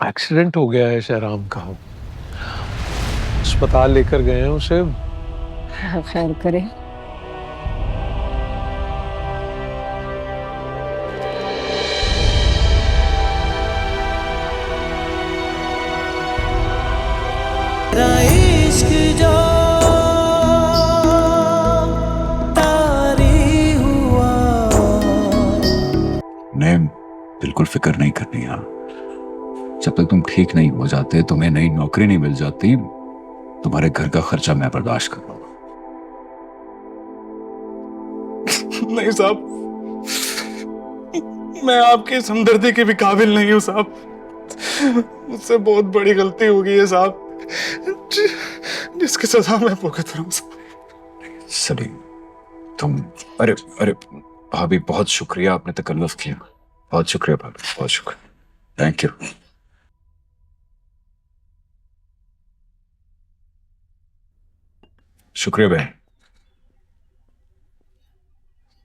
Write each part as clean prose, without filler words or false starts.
Accident हो गया है शहराम का। अस्पताल लेकर गए हैं उसे। खैर करे। इश्क जो तारी हुआ। ने बिल्कुल फिक्र नहीं करनी यार। जब तक तुम ठीक नहीं हो जाते, तुम्हें नई नौकरी नहीं मिल जाती, तुम्हारे घर का खर्चा मैं बर्दाश्त कर लूंगा। नहीं साहब, मैं आपकी इस हमदर्दी के भी काबिल नहीं हूं साहब। मुझसे बहुत बड़ी गलती हो गई है साहब, जिसकी सजा मैं भुगत रहा हूं साहब। सलीम, तुम अरे अरे भाभी, बहुत शुक्रिया, आपने तकल्लुफ किया। बहुत शुक्रिया भाभी, बहुत शुक्रिया, थैंक यू। शुक्रिया बहन।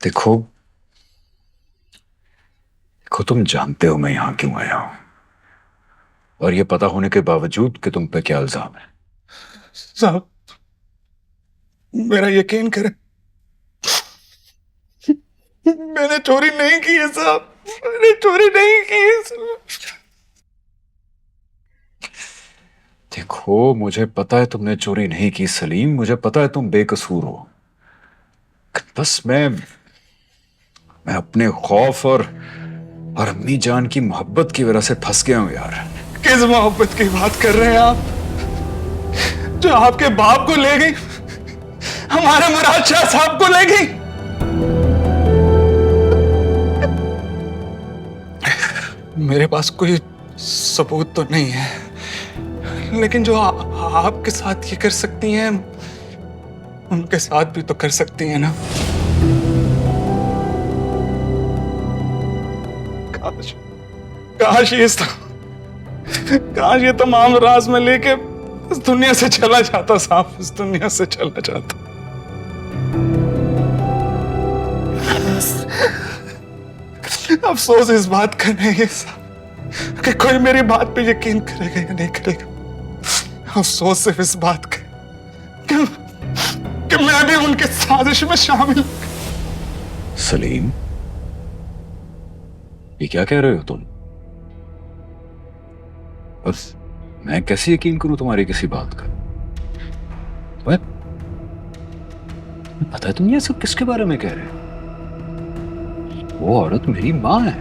देखो देखो, तुम जानते हो मैं यहां क्यों आया हूं, और ये पता होने के बावजूद कि तुम पे क्या इल्जाम है। साहब, मेरा यकीन करें, मैंने चोरी नहीं की है साहब, मैंने चोरी नहीं की है साहब। देखो, मुझे पता है तुमने चोरी नहीं की सलीम, मुझे पता है तुम बेकसूर हो। बस मैं अपने खौफ और अम्मी जान की मोहब्बत की वजह से फंस गया हूं यार। किस मोहब्बत की बात कर रहे हैं आप, जो आपके बाप को ले गई, हमारे मुराद शाह साहब को ले गई? मेरे पास कोई सबूत तो नहीं है, लेकिन जो आपके साथ ये कर सकती हैं, उनके साथ भी तो कर सकती हैं ना। काश काश काश ये तमाम राज में लेके इस दुनिया से चला जाता साहब, इस दुनिया से चला जाता। अफसोस इस बात का नहीं है साहब कि कोई मेरी बात पे यकीन करेगा या नहीं करेगा। अफसोस सिर्फ इस बात का कि मैं भी उनके साजिश में शामिल। सलीम, ये क्या कह रहे हो तुम? बस मैं कैसे यकीन करूं तुम्हारी किसी बात का? तुम्हें पता है तुम ये सब किसके बारे में कह रहे हो? वो औरत मेरी माँ है,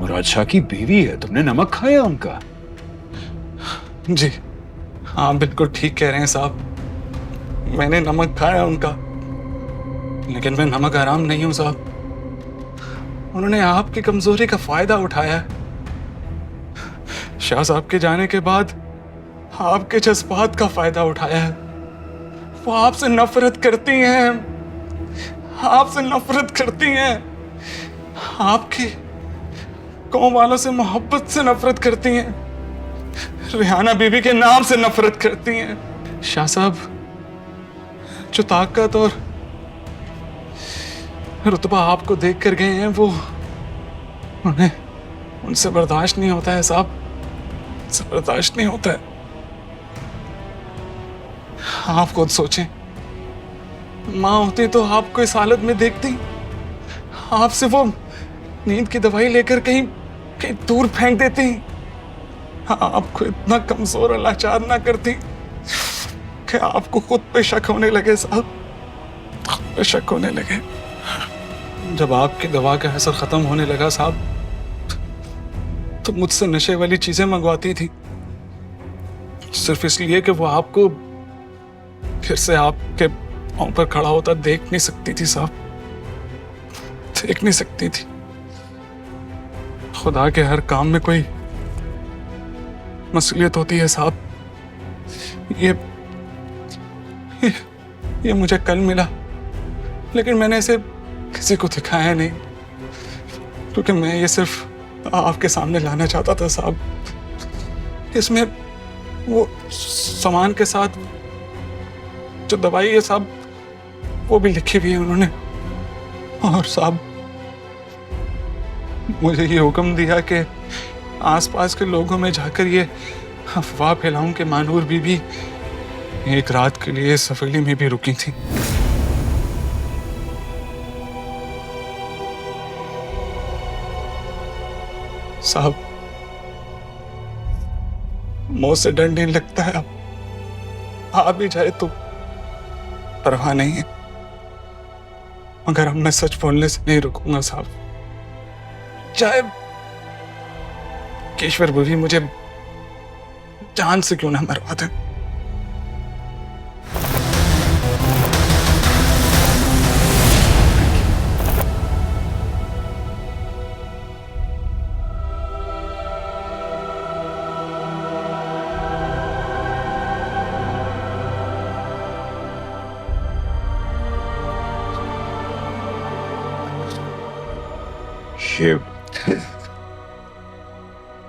मुराद शाह की बीवी है। तुमने नमक खाया उनका? जी हाँ, बिल्कुल ठीक कह रहे हैं साहब, मैंने नमक खाया उनका, लेकिन मैं नमक हराम नहीं हूं साहब। उन्होंने आपकी कमजोरी का फायदा उठाया। शाह साहब के जाने के बाद आपके जज्बात का फायदा उठाया है। वो आपसे नफरत करती हैं, आपसे नफरत करती हैं, आपकी कौम वालों से मोहब्बत से नफरत करती हैं, रिहाना बीबी के नाम से नफरत करती हैं। शाह साहब जो ताकत और रुतबा आपको देख कर गए हैं, वो उन्हें उनसे बर्दाश्त नहीं होता है साहब, उनसे बर्दाश्त नहीं होता है। आप खुद सोचें, माँ होती तो आपको इस हालत में देखती, आपसे वो नींद की दवाई लेकर कहीं कहीं दूर फेंक देती, आपको इतना कमजोर और लाचार ना करती कि आपको खुद पे शक होने लगे साहब, खुद पे शक होने लगे। जब आपकी दवा का असर खत्म होने लगा साहब, तो मुझसे नशे वाली चीजें मंगवाती थी, सिर्फ इसलिए कि वो आपको फिर से आपके पांव पर खड़ा होता देख नहीं सकती थी साहब, देख नहीं सकती थी। खुदा के हर काम में कोई मसूलियत होती है साहब। ये, ये ये मुझे कल मिला, लेकिन मैंने इसे किसी को दिखाया नहीं, क्योंकि मैं ये सिर्फ आपके सामने लाना चाहता था साहब। इसमें वो सामान के साथ जो दवाई है साहब, वो भी लिखी हुई है उन्होंने। और साहब मुझे ये हुक्म दिया कि आसपास के लोगों में जाकर ये अफवाह फैलाऊं कि मानूर बीबी एक रात के लिए इस हवेली में भी रुकी थी। साहब, मुंह से डर नहीं लगता है। अब आ भी जाए तो परवाह नहीं है, मगर अब मैं सच बोलने से नहीं रुकूंगा साहब। चाहे केशवर बीवी मुझे जान से क्यों ना मरवा दे।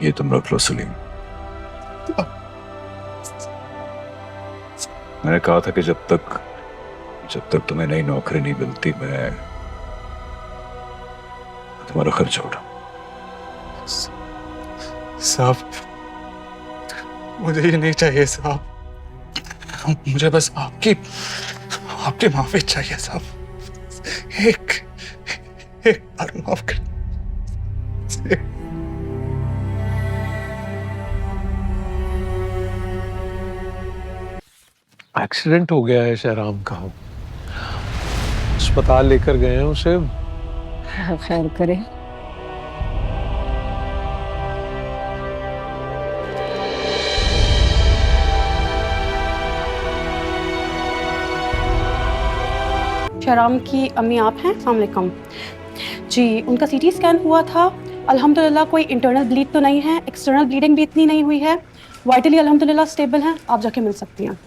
ये तुम रख लो सलीम। मैंने कहा था कि जब तक तुम्हें नई नौकरी नहीं मिलती मैं तुम्हारा खर्चा उठाऊं। साहब, मुझे ये नहीं चाहिए साहब। मुझे बस आपकी माफी चाहिए साहब। एक बार माफ कर। एक्सीडेंट हो गया है शहराम का। अस्पताल लेकर गए हैं उसे। खैर करे। शहराम की अम्मी आप हैं? अस्सलाम वालेकुम जी। उनका सीटी स्कैन हुआ था, अल्हम्दुलिल्लाह कोई इंटरनल ब्लीड तो नहीं है, एक्सटर्नल ब्लीडिंग भी इतनी नहीं हुई है, वाइटली अल्हम्दुलिल्लाह स्टेबल हैं। आप जाके मिल सकती हैं।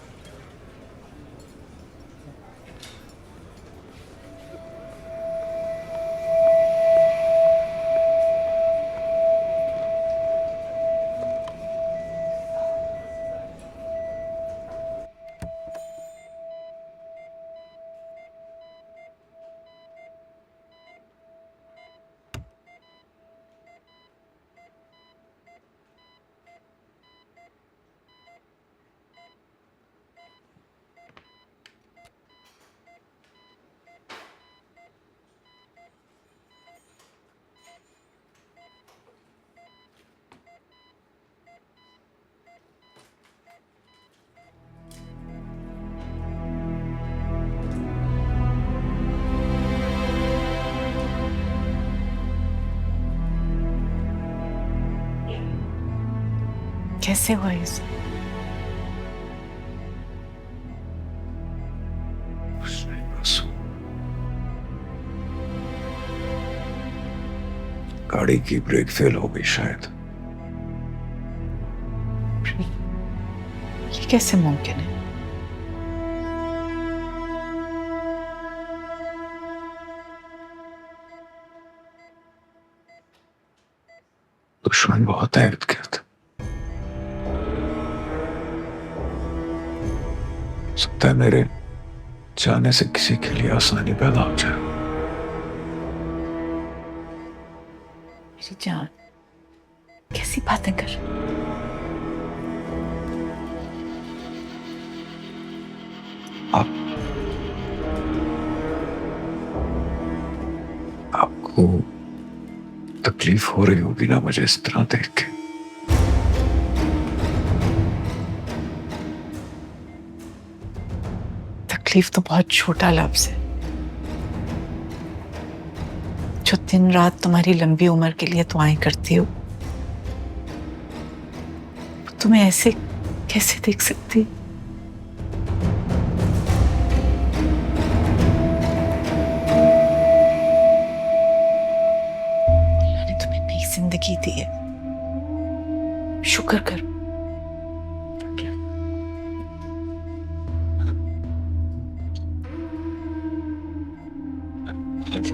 कैसे हुआ ये सब? गाड़ी की ब्रेक फेल हो गई शायद। ये कैसे मुमकिन है? दुश्मन बहुत है इर्द गिर्द। सकता है मेरे जाने से किसी के लिए आसानी पैदा हो जाए। मेरी जान, कैसी बातें कर? आपको तकलीफ हो रही होगी ना मुझे इस तरह देख के। तकलीफ तो बहुत छोटा लफ्ज है जो दिन रात तुम्हारी लंबी उम्र के लिए दुआएं करती हो। तुम्हें ऐसे कैसे देख सकती? अल्लाह ने तुम्हें नई जिंदगी दी है, शुक्र करो।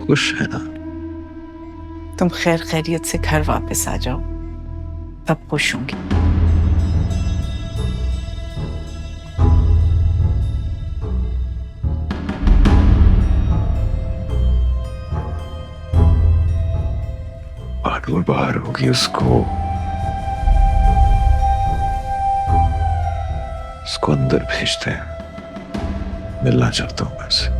खुश है ना? तुम खैर खैरियत से घर वापस आ जाओ, तब खुश होंगी। बाहर होगी, उसको उसको अंदर भेजते हैं, मिलना चाहता हूं मैं उससे।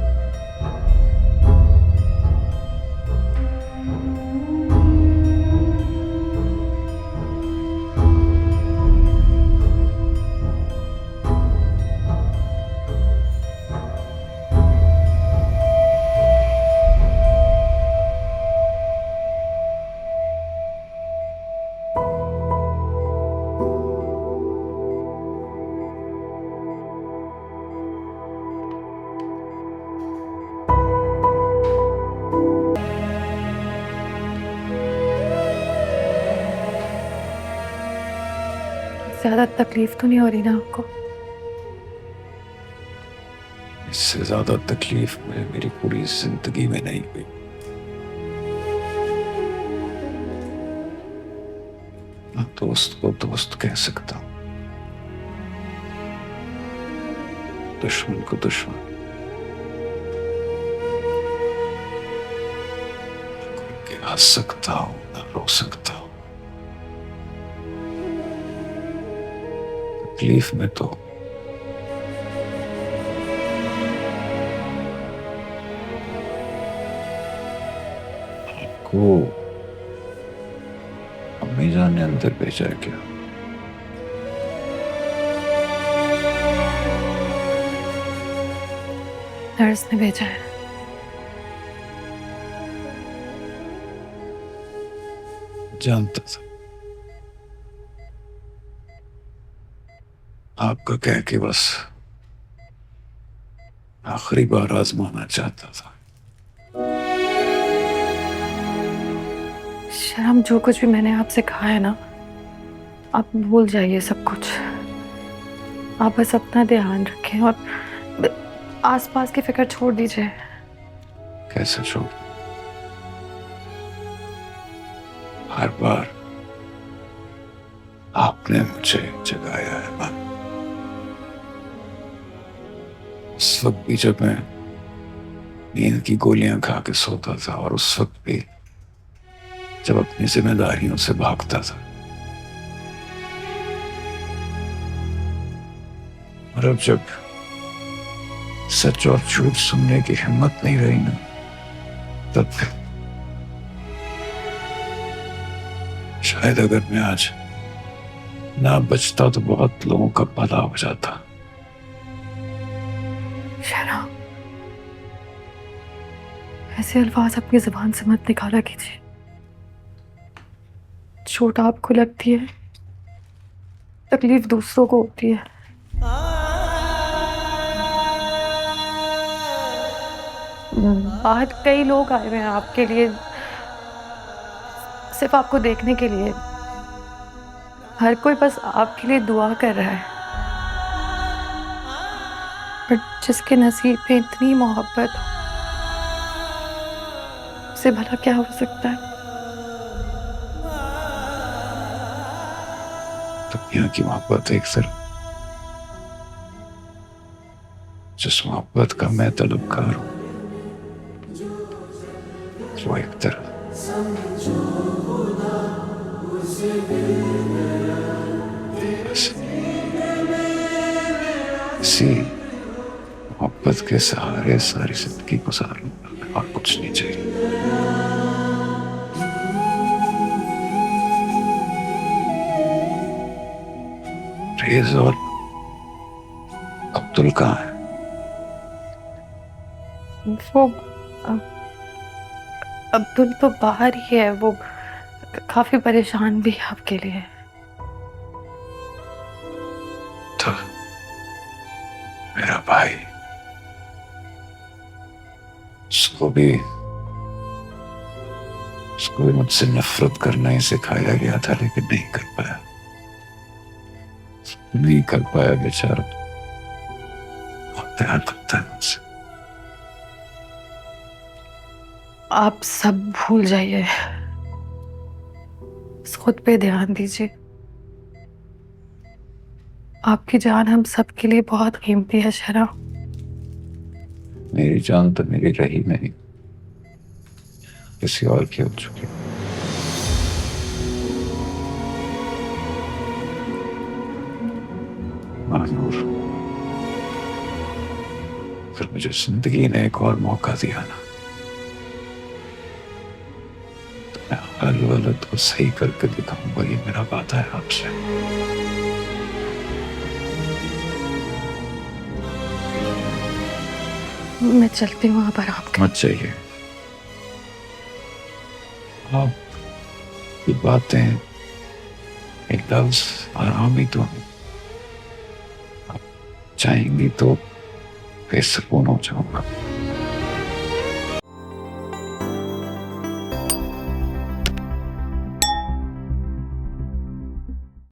ज़्यादा तकलीफ तो नहीं हो रही ना आपको? इससे ज्यादा तकलीफ मुझे मेरी पूरी जिंदगी में नहीं हुई। मैं दोस्त को दोस्त कह सकता हूं, दुश्मन को दुश्मन। के हंस सकता हूं ना रो सकता हूं। तकलीफ में तो आपको अम्मी जान ने अंदर भेजा है क्या? नर्स ने भेजा है। जानता था आपका कह के बस आखिरी बार आजमाना चाहता था। शर्म, जो कुछ भी मैंने आपसे कहा है ना, आप भूल जाइए सब कुछ। आप बस अपना ध्यान रखें और आसपास की फिक्र छोड़ दीजिए। कैसे छोड़? हर बार आपने मुझे जगाया है मां। उस वक्त भी जब मैं नींद की गोलियां खा के सोता था, और उस वक्त भी जब अपनी जिम्मेदारियों से भागता था। और अब जब सच और झूठ सुनने की हिम्मत नहीं रही ना, तब शायद अगर मैं आज ना बचता तो बहुत लोगों का भला हो जाता। शर्म, ऐसे अल्फाज अपनी जुबान से मत निकाला कीजिए। चोट आपको लगती है, तकलीफ दूसरों को होती है। आज कई लोग आए हुए हैं आपके लिए, सिर्फ आपको देखने के लिए। हर कोई बस आपके लिए दुआ कर रहा है। पर जिसके नसीब में इतनी मोहब्बत हो, उसे भला क्या हो सकता है? दुनिया की मोहब्बत एक तरफ, जिस मोहब्बत का मैं तलबगार हूं, वो एक तरफ। इसी मोहब्बत के सहारे सारी जिंदगी गुजार लूंगा, और कुछ नहीं चाहिए। रेज और अब्दुल कहाँ है? वो अब्दुल तो बाहर ही है। वो काफी परेशान भी है आपके लिए। तो मेरा भाई, उसको भी मुझसे नफरत करना ही सिखाया गया था, लेकिन नहीं कर पाया बेचारा। बहुत ध्यान रखता है मुझसे। आप सब भूल जाइए, खुद पे ध्यान दीजिए। आपकी जान हम सब के लिए बहुत कीमती है शरा। मेरी जान तो मेरी रही नहीं, किसी और की हो चुकी। महानूर, अगर मुझे जिंदगी ने एक और मौका दिया ना, तो मैं हर गलत को सही करके दिखाऊंगा। ये मेरा वादा है आपसे। मैं चलती हूँ, आप आराम करें। मत चाहिए। आप ये बातें, ये लफ्ज आराम ही तो है। आप चाहेंगी तो बेसुकून हो जाऊंगा।